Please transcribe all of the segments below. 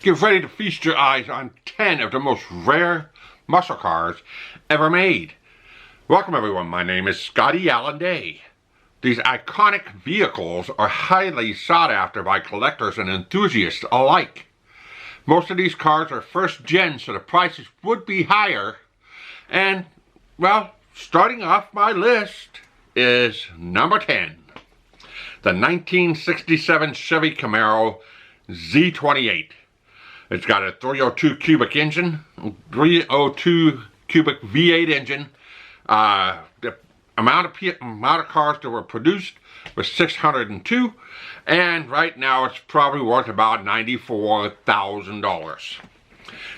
Get ready to feast your eyes on 10 of the most rare muscle cars ever made. Welcome everyone, my name is ScottyAllenDay. These iconic vehicles are highly sought after by collectors and enthusiasts alike. Most of these cars are first gen, so the prices would be higher. And, well, starting off my list is number 10. The 1967 Chevy Camaro Z28. It's got a 302 cubic engine, 302 cubic V8 engine. The amount of cars that were produced was 602, and right now it's probably worth about $94,000.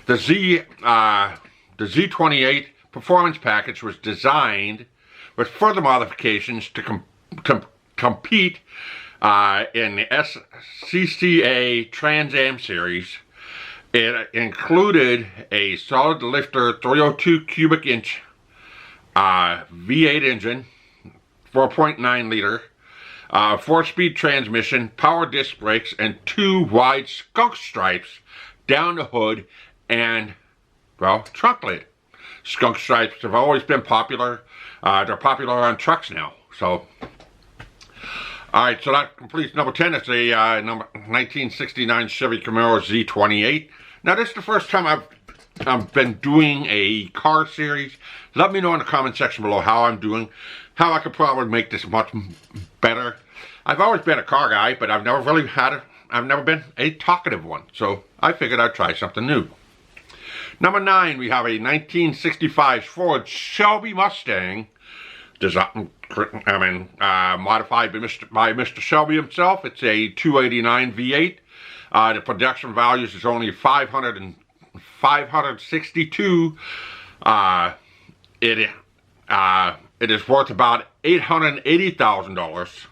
The Z28 performance package was designed with further modifications to compete in the SCCA Trans Am series. It included a solid lifter 302 cubic inch V8 engine, 4.9 liter, 4-speed transmission, power disc brakes, and 2 wide skunk stripes down the hood and, well, trunk lid. Skunk stripes have always been popular. They're popular on trucks now. So, alright, so that completes number 10. It's a 1969 Chevy Camaro Z28. Now, this is the first time I've been doing a car series. Let me know in the comment section below how I'm doing, how I could probably make this much better. I've always been a car guy, but I've never really I've never been a talkative one. So I figured I'd try something new. Number 9, we have a 1965 Ford Shelby Mustang, modified by Mr. Shelby himself. It's a 289 V8. The production values is only 562. It is worth about $880,000.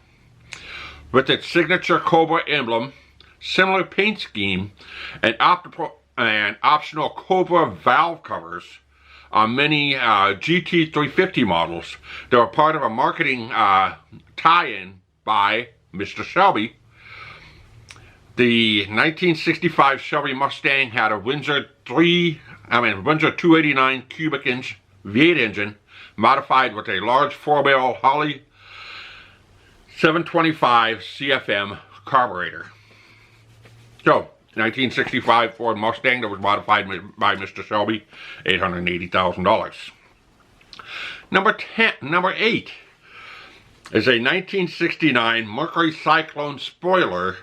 With its signature Cobra emblem, similar paint scheme, and optional Cobra valve covers on many GT350 models. They were part of a marketing tie-in by Mr. Shelby. The 1965 Shelby Mustang had a Windsor 289 cubic inch V8 engine, modified with a large 4-barrel Holley 725 CFM carburetor. So, 1965 Ford Mustang that was modified by Mr. Shelby, $880,000. Number 8 is a 1969 Mercury Cyclone Spoiler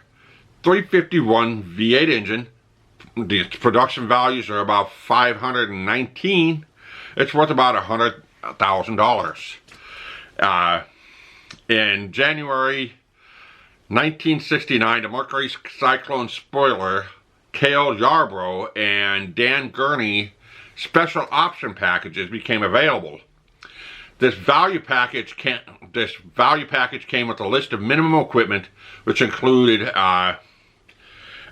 351 V8 engine. The production values are about 519. It's worth about $100,000. In January 1969, the Mercury Cyclone Spoiler, Cale Yarborough and Dan Gurney special option packages became available. This value package came with a list of minimum equipment, which included a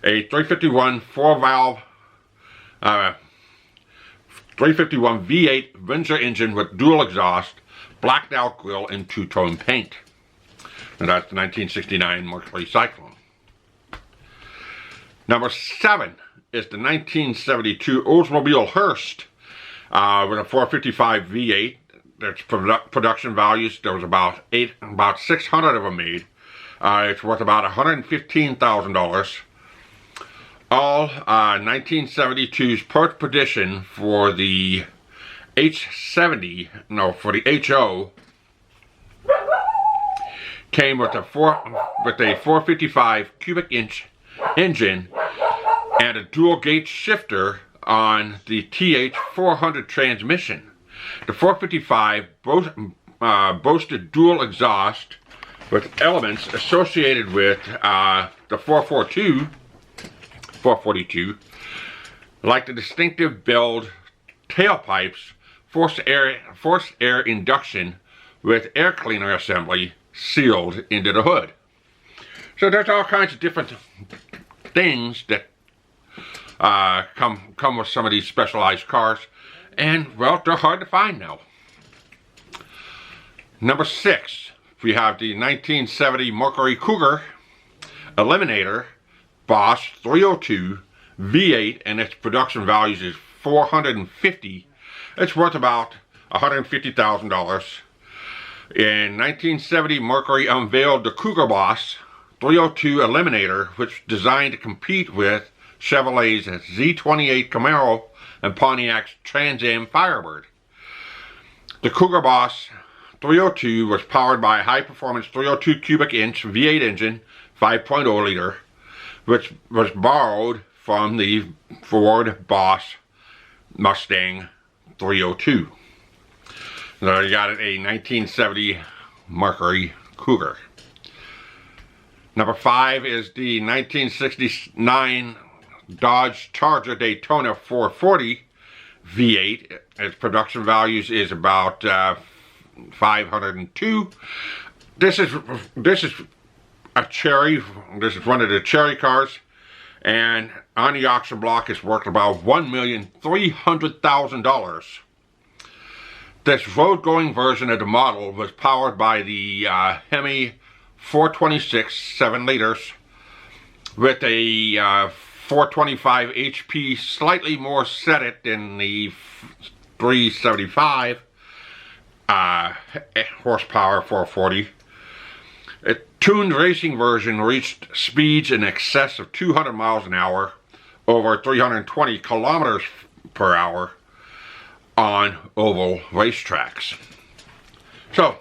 351 351 V8 Windsor engine with dual exhaust, blacked out grille, and two-tone paint. And that's the 1969 Mercury Cyclone. Number 7 is the 1972 Oldsmobile Hearst with a 455 V8. There's production values. There was about 600 of them made. It's worth about $115,000. All 1972's part petition for the for the HO came with a 455 cubic inch engine and a dual gate shifter on the TH400 transmission. The 455 boasted dual exhaust with elements associated with the 442, like the distinctive build tailpipes, forced air induction with air cleaner assembly sealed into the hood. So there's all kinds of different things that come with some of these specialized cars, and well, they're hard to find now. Number 6, we have the 1970 Mercury Cougar Eliminator Boss 302 V8 and its production values is $450. It's worth about $150,000. In 1970, Mercury unveiled the Cougar Boss 302 Eliminator, which was designed to compete with Chevrolet's Z28 Camaro and Pontiac's Trans Am Firebird. The Cougar Boss 302 was powered by a high-performance 302 cubic inch V8 engine, 5.0 liter, which was borrowed from the Ford Boss Mustang 302. So you got it, a 1970 Mercury Cougar. Number 5 is the 1969 Dodge Charger Daytona 440 V8. Its production values is about $502. This is a Cherry. This is one of the Cherry cars, and on the auction block it's worth about $1,300,000. This road-going version of the model was powered by the Hemi 426 7 liters with a 425 HP, slightly more set it than the 375 horsepower 440. A tuned racing version reached speeds in excess of 200 miles an hour, over 320 kilometers per hour on oval racetracks. So,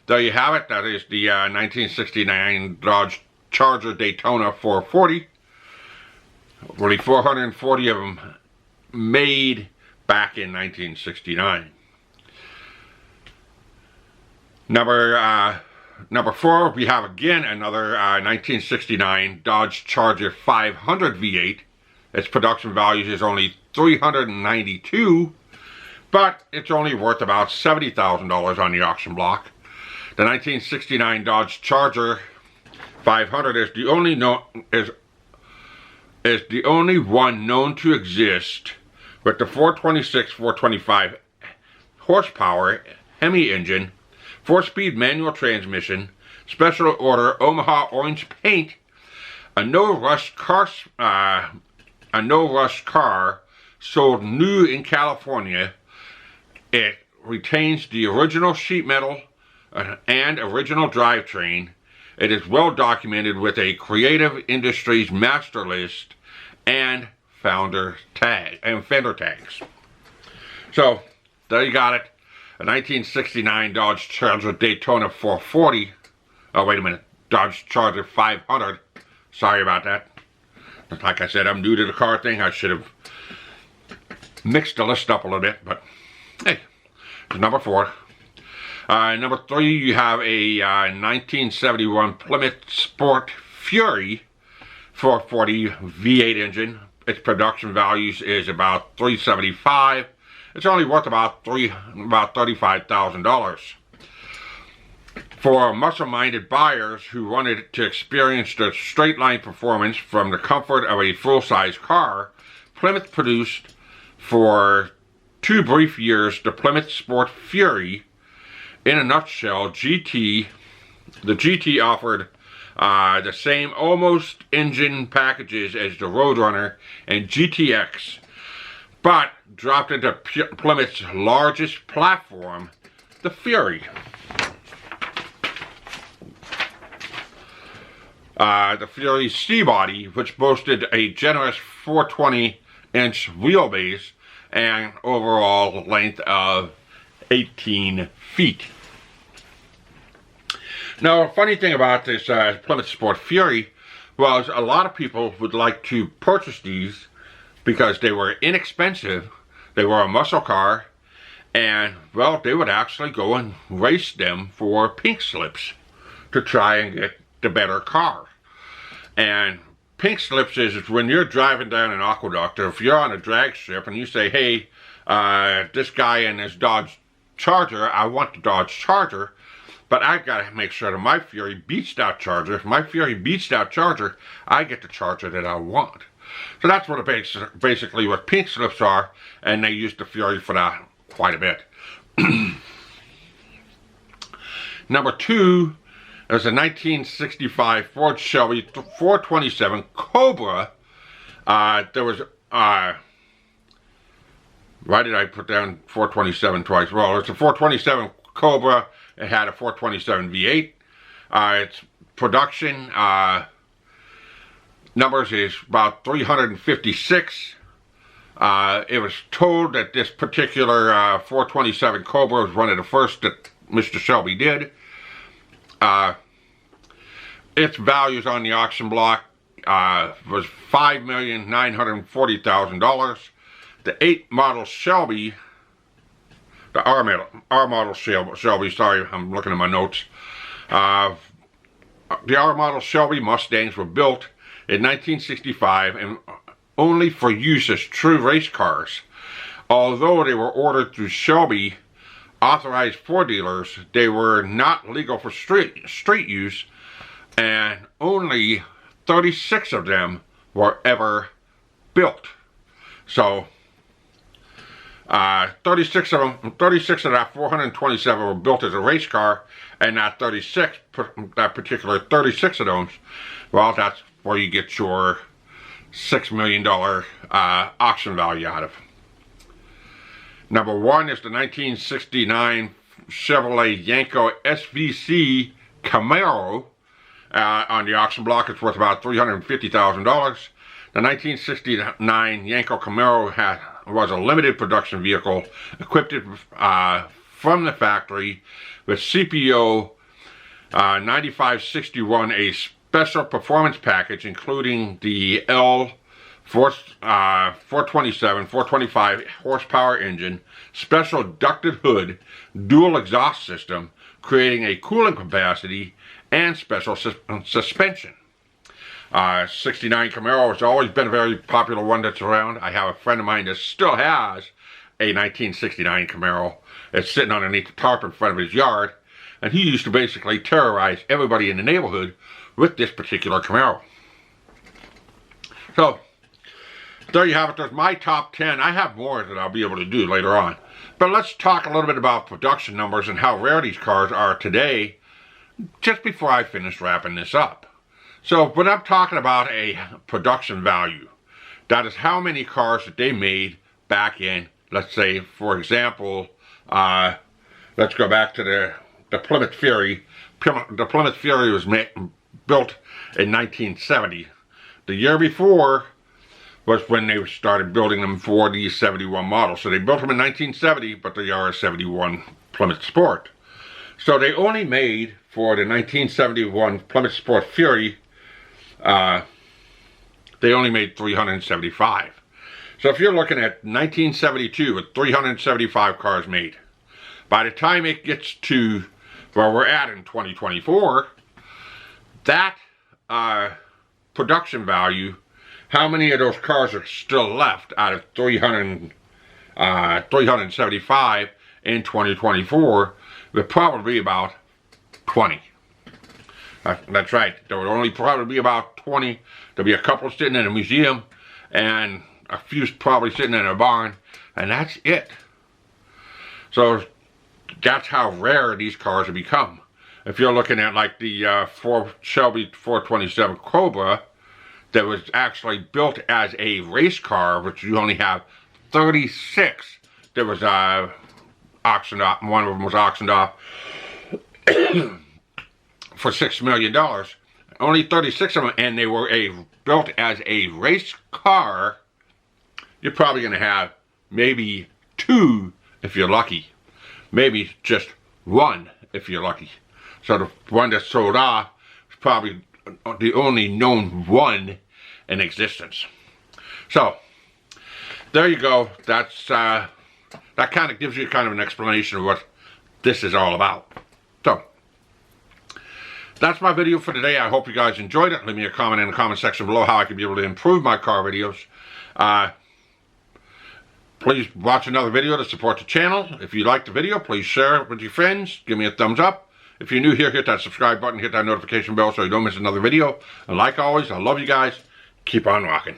there you have it. That is the 1969 Dodge Charger Daytona 440. Only 440 of them made back in 1969. Number 4, we have again another 1969 Dodge Charger 500 V8. Its production values is only $392, but it's only worth about $70,000 on the auction block. The 1969 Dodge Charger 500 is the only one known to exist with the 425 horsepower Hemi engine, 4-speed manual transmission, special order Omaha orange paint, a no-rust car sold new in California. It retains the original sheet metal and original drivetrain. It is well documented with a Creative Industries master list and fender tags. So there you got it. A 1969 Dodge Charger Daytona 440. Oh, wait a minute. Dodge Charger 500. Sorry about that. Like I said, I'm new to the car thing. I should have mixed the list up a little bit, but hey, it's number 4. Number 3, you have a 1971 Plymouth Sport Fury 440 V8 engine. Its production values is about $375. It's only worth about $35,000. For muscle-minded buyers who wanted to experience the straight-line performance from the comfort of a full-size car, Plymouth produced for 2 brief years the Plymouth Sport Fury. In a nutshell, the GT offered the same almost engine packages as the Roadrunner and GTX, but dropped into Plymouth's largest platform, the Fury. The Fury's C-body, which boasted a generous 420-inch wheelbase and overall length of 18 feet. Now, a funny thing about this Plymouth Sport Fury was a lot of people would like to purchase these because they were inexpensive, they were a muscle car, and, well, they would actually go and race them for pink slips to try and get the better car. And pink slips is when you're driving down an aqueduct, or if you're on a drag strip and you say, hey, this guy in this Dodge Charger, I want the Dodge Charger, but I've got to make sure that my Fury beats that Charger. If my Fury beats that Charger, I get the Charger that I want. So that's what basically what pink slips are, and they use the Fury for that quite a bit. Number 2 is a 1965 Ford Shelby 427 Cobra There was, why did I put down 427 twice? Well, it's a 427 Cobra. It had a 427 V8. Its production numbers is about 356. It was told that this particular 427 Cobra was one of the first that Mr. Shelby did. Its values on the auction block was $5,940,000. The 8 model Shelby, the R model Shelby, sorry, I'm looking at my notes. The R model Shelby Mustangs were built in 1965 and only for use as true race cars. Although they were ordered through Shelby authorized Ford dealers, they were not legal for street use, and only 36 of them were ever built. So 36 of that 427 were built as a race car, and that particular 36 of those, well, that's where you get your $6 million auction value out of. Number 1 is the 1969 Chevrolet Yanko SVC Camaro. On the auction block, it's worth about $350,000. The 1969 Yanko Camaro was a limited production vehicle equipped from the factory with CPO 9561, a special performance package including the L427, 425 horsepower engine, special ducted hood, dual exhaust system, creating a cooling capacity, and special suspension. 69 Camaro has always been a very popular one that's around. I have a friend of mine that still has a 1969 Camaro. It's sitting underneath the tarp in front of his yard, and he used to basically terrorize everybody in the neighborhood with this particular Camaro. So, there you have it. There's my top 10. I have more that I'll be able to do later on. But let's talk a little bit about production numbers and how rare these cars are today, just before I finish wrapping this up. So, when I'm talking about a production value, that is how many cars that they made back in, let's say, for example, let's go back to the Plymouth Fury. The Plymouth Fury was built in 1970. The year before was when they started building them for the 71 model. So they built them in 1970, but they are a 71 Plymouth Sport. So they only made, for the 1971 Plymouth Sport Fury, they only made 375. So if you're looking at 1972 with 375 cars made, by the time it gets to where we're at in 2024, that production value, how many of those cars are still left out of 375 in 2024, would probably be about 20. That's right, there would only probably be about 20. There'll be a couple sitting in a museum, and a few probably sitting in a barn, and that's it. So that's how rare these cars have become. If you're looking at like the Shelby 427 Cobra, that was actually built as a race car, which you only have 36 that was auctioned off. One of them was auctioned off for $6 million. Only 36 of them, and they were built as a race car. You're probably going to have maybe 2 if you're lucky. Maybe just 1 if you're lucky. So the one that sold off is probably the only known one in existence. So there you go. That's that kind of gives you kind of an explanation of what this is all about. So that's my video for today. I hope you guys enjoyed it. Leave me a comment in the comment section below how I can be able to improve my car videos. Please watch another video to support the channel. If you like the video, please share it with your friends. Give me a thumbs up. If you're new here, hit that subscribe button, hit that notification bell so you don't miss another video. And like always, I love you guys. Keep on rocking.